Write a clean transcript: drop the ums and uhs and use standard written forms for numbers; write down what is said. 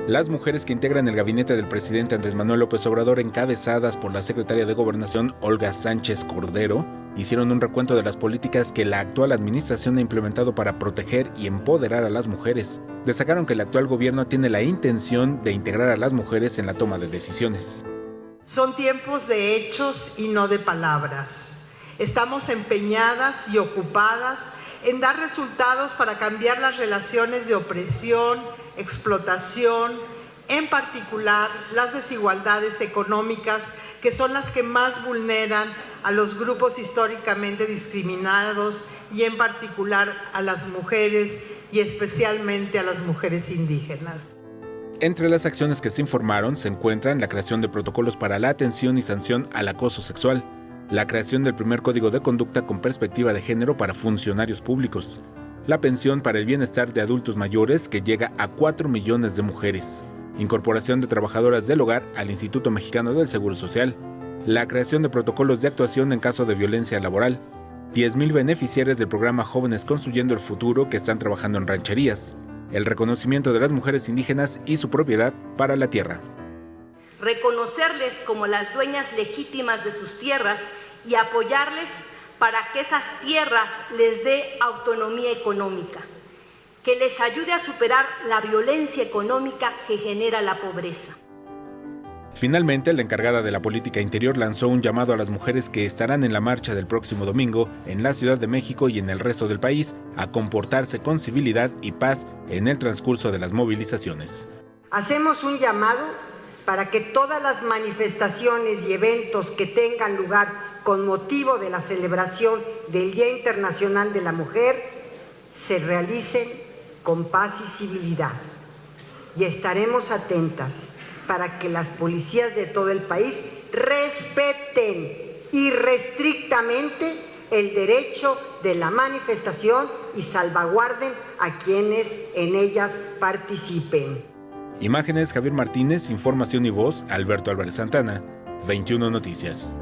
Las mujeres que integran el gabinete del presidente Andrés Manuel López Obrador, encabezadas por la secretaria de Gobernación Olga Sánchez Cordero, hicieron un recuento de las políticas que la actual administración ha implementado para proteger y empoderar a las mujeres. Destacaron que el actual gobierno tiene la intención de integrar a las mujeres en la toma de decisiones. Son tiempos de hechos y no de palabras. Estamos empeñadas y ocupadas en dar resultados para cambiar las relaciones de opresión, explotación, en particular las desigualdades económicas, que son las que más vulneran a los grupos históricamente discriminados y en particular a las mujeres y especialmente a las mujeres indígenas. Entre las acciones que se informaron se encuentran la creación de protocolos para la atención y sanción al acoso sexual, la creación del primer código de conducta con perspectiva de género para funcionarios públicos, la pensión para el bienestar de adultos mayores que llega a 4 millones de mujeres, incorporación de trabajadoras del hogar al Instituto Mexicano del Seguro Social, la creación de protocolos de actuación en caso de violencia laboral, 10,000 beneficiarios del programa Jóvenes Construyendo el Futuro que están trabajando en rancherías, el reconocimiento de las mujeres indígenas y su propiedad para la tierra. Reconocerles como las dueñas legítimas de sus tierras y apoyarles para que esas tierras les dé autonomía económica, que les ayude a superar la violencia económica que genera la pobreza. Finalmente, la encargada de la política interior lanzó un llamado a las mujeres que estarán en la marcha del próximo domingo en la Ciudad de México y en el resto del país a comportarse con civilidad y paz en el transcurso de las movilizaciones. Hacemos un llamado para que todas las manifestaciones y eventos que tengan lugar con motivo de la celebración del Día Internacional de la Mujer se realicen con paz y civilidad. Y estaremos atentas para que las policías de todo el país respeten irrestrictamente el derecho de la manifestación y salvaguarden a quienes en ellas participen. Imágenes: Javier Martínez, información y voz: Alberto Álvarez Santana, 21 Noticias.